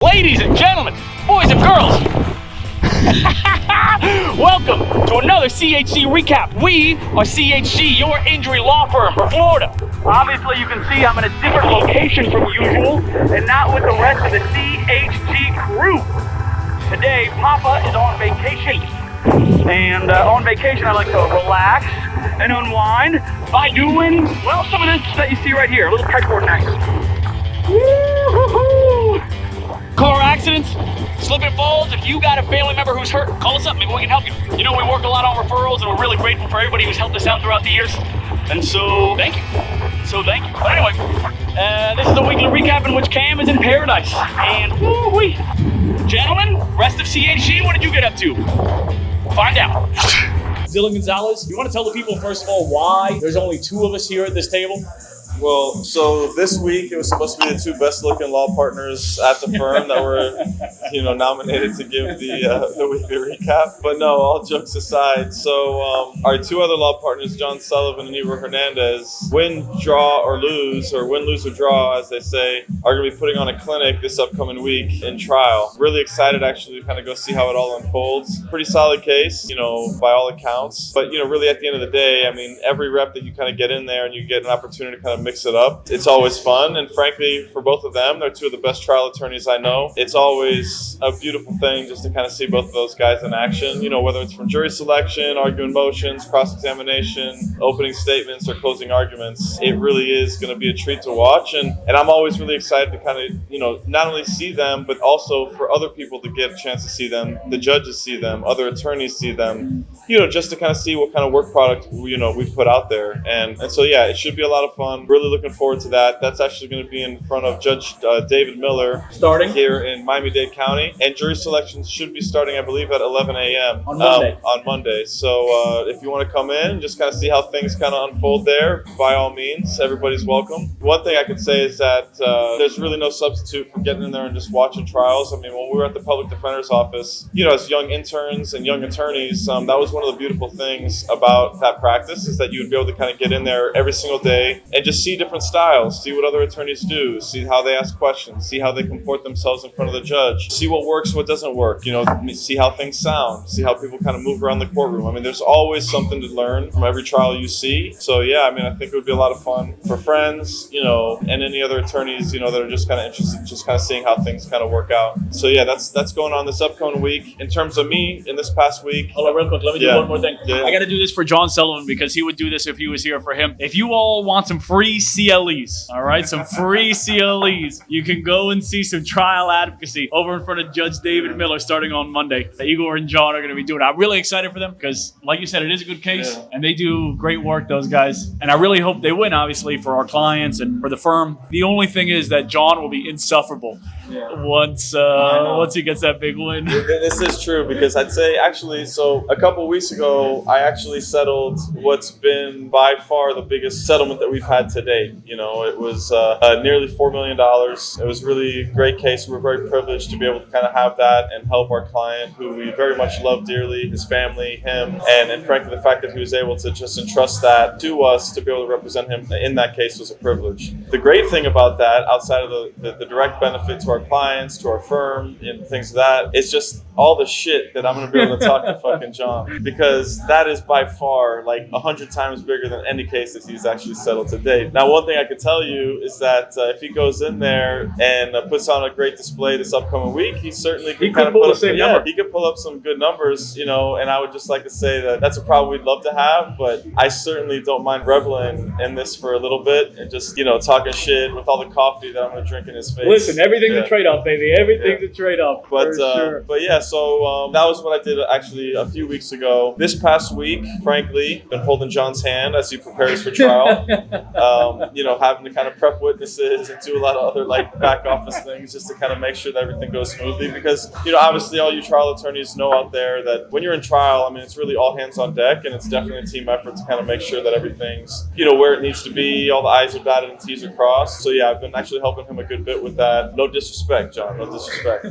Ladies and gentlemen, boys and girls, welcome to another CHC recap. We are CHC, your injury law firm for Florida. Obviously, you can see I'm in a different location from usual and not with the rest of the CHG crew. Today, Papa is on vacation. And on vacation, I like to relax and unwind by doing, well, some of this that you see right here, a little pegboard action. Woo-hoo-hoo! Car accidents, slip and falls. If you got a family member who's hurt, call us up. Maybe we can help you. You know, we work a lot on referrals, and we're really grateful for everybody who's helped us out throughout the years. And so, thank you. But anyway, this is a weekly recap in which Cam is in paradise. And woo-wee. Gentlemen, rest of CHG, what did you get up to? Find out. Dylan Gonzalez, you want to tell the people, first of all, why there's only two of us here at this table? Well, so this week it was supposed to be the two best-looking law partners at the firm that were, nominated to give the weekly recap. But no, all jokes aside. So our two other law partners, John Sullivan and Ivo Hernandez, win, draw, or lose, or win, lose, or draw, as they say, are going to be putting on a clinic this upcoming week in trial. Really excited, actually, to kind of go see how it all unfolds. Pretty solid case, by all accounts. But really, at the end of the day, I mean, every rep that you kind of get in there and you get an opportunity to kind of mix it up, it's always fun. And frankly, for both of them, they're two of the best trial attorneys I know. It's always a beautiful thing just to kind of see both of those guys in action, whether it's from jury selection, arguing motions, cross-examination, opening statements, or closing arguments. It really is going to be a treat to watch. And I'm always really excited to kind of, not only see them, but also for other people to get a chance to see them, the judges see them, other attorneys see them, just to kind of see what kind of work product, we put out there. And so, yeah, it should be a lot of fun. Really looking forward to that. That's actually going to be in front of Judge David Miller, starting here in Miami-Dade County, and jury selections should be starting, I believe, at 11 a.m. on Monday. So if you want to come in, just kind of see how things kind of unfold there, by all means, everybody's welcome. One thing I could say is that there's really no substitute for getting in there and just watching trials. I mean, when we were at the public defender's office, as young interns and young attorneys, that was one of the beautiful things about that practice, is that you would be able to kind of get in there every single day and just see different styles, see what other attorneys do, see how they ask questions, see how they comport themselves in front of the judge, see what works, what doesn't work, see how things sound, see how people kind of move around the courtroom. I mean, there's always something to learn from every trial you see. So yeah, I mean, I think it would be a lot of fun for friends, and any other attorneys, that are just kind of interested, just kind of seeing how things kind of work out. So yeah, that's going on this upcoming week. In terms of me, in this past week. Hold on real quick, let me do one more thing. Yeah. I got to do this for John Sullivan because he would do this if he was here for him. If you all want some free CLEs, all right, some free CLEs, you can go and see some trial advocacy over in front of Judge David Miller starting on Monday. Igor and John are going to be doing it. I'm really excited for them because, like you said, it is a good case, and they do great work, those guys. And I really hope they win, obviously, for our clients and for the firm. The only thing is that John will be insufferable once he gets that big win. This is true, because I'd say, actually, so a couple weeks ago, I actually settled what's been by far the biggest settlement that we've had to date. It was nearly $4 million. It was really a great case. We're very privileged to be able to kind of have that and help our client, who we very much love dearly, his family, him, and frankly, the fact that he was able to just entrust that to us to be able to represent him in that case was a privilege. The great thing about that, outside of the direct benefit to our clients, to our firm, and things like that, is just all the shit that I'm going to be able to talk to fucking John, because that is by far like 100 times bigger than any case that he's actually settled to date. Now, one thing I can tell you is that if he goes in there and puts on a great display this upcoming week, he certainly could kind of pull up he could pull up some good numbers, and I would just like to say that that's a problem we'd love to have, but I certainly don't mind reveling in this for a little bit and just, talking shit with all the coffee that I'm going to drink in his face. Listen, everything's a trade-off, baby. Everything's a trade-off. But sure. Yeah, so that was what I did actually a few weeks ago. This past week, frankly, been holding John's hand as he prepares for trial. Having to kind of prep witnesses and do a lot of other back office things just to kind of make sure that everything goes smoothly, because obviously all you trial attorneys know out there that when you're in trial, I mean, it's really all hands on deck, and it's definitely a team effort to kind of make sure that everything's where it needs to be, all the I's are dotted and T's are crossed. So yeah, I've been actually helping him a good bit with that. No disrespect, John, no disrespect.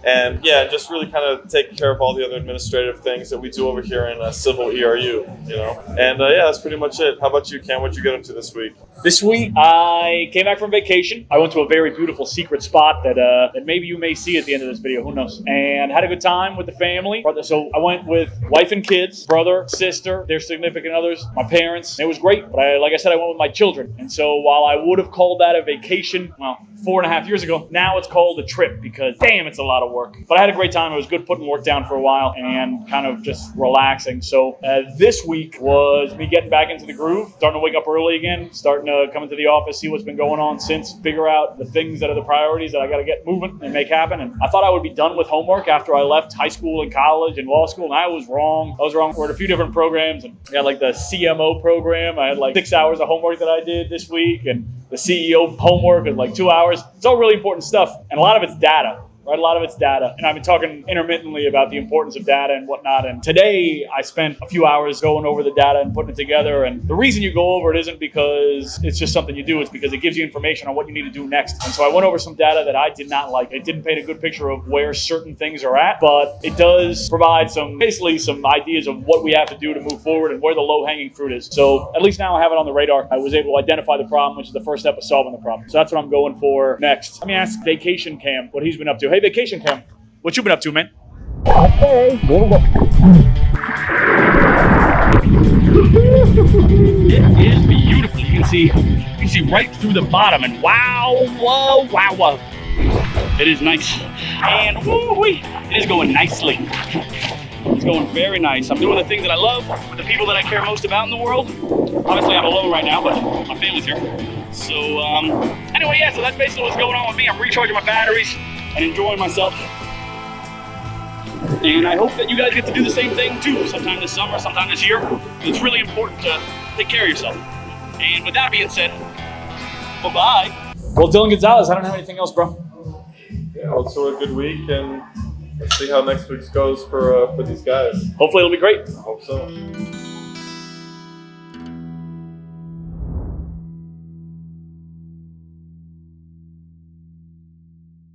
And yeah, just really kind of taking care of all the other administrative things that we do over here in Civil ERU, you know. And yeah, that's pretty much it. How about you, Cam? What'd you get up to this week? This week, I came back from vacation. I went to a very beautiful secret spot that maybe you may see at the end of this video. Who knows? And had a good time with the family. So I went with wife and kids, brother, sister, their significant others, my parents. It was great. But like I said, I went with my children. And so while I would have called that a vacation, well, 4.5 years ago, now it's called a trip because damn, it's a lot of work. But I had a great time. It was good putting work down for a while and kind of just relaxing. So this week was me getting back into the groove, starting to wake up early again, starting to come into the office, see what's been going on since, figure out the things that are the priorities that I got to get moving and make happen. And I thought I would be done with homework after I left high school and college and law school, and I was wrong. We're in a few different programs, and I got like the CMO program. I had like 6 hours of homework that I did this week, and the CEO homework is like 2 hours. It's all really important stuff, and a lot of it's data. Right? A lot of it's data. And I've been talking intermittently about the importance of data and whatnot. And today I spent a few hours going over the data and putting it together. And the reason you go over it isn't because it's just something you do. It's because it gives you information on what you need to do next. And so I went over some data that I did not like. It didn't paint a good picture of where certain things are at, but it does provide basically some ideas of what we have to do to move forward and where the low-hanging fruit is. So at least now I have it on the radar. I was able to identify the problem, which is the first step of solving the problem. So that's what I'm going for next. Let me ask Vacation Cam what he's been up to. Hey, Vacation Cam, what you been up to, man? Okay, here we go. It is beautiful. You can see right through the bottom, and wow. It is nice, and woo-wee, it is going nicely. It's going very nice. I'm doing the things that I love with the people that I care most about in the world. Obviously, I'm alone right now, but my family's here. So anyway, yeah. So that's basically what's going on with me. I'm recharging my batteries and enjoying myself. And I hope that you guys get to do the same thing too, sometime this summer, sometime this year. It's really important to take care of yourself. And with that being said, bye-bye. Well, Dylan Gonzalez, I don't have anything else, bro. Yeah, also a good week, and let's see how next week goes for these guys. Hopefully it'll be great. I hope so.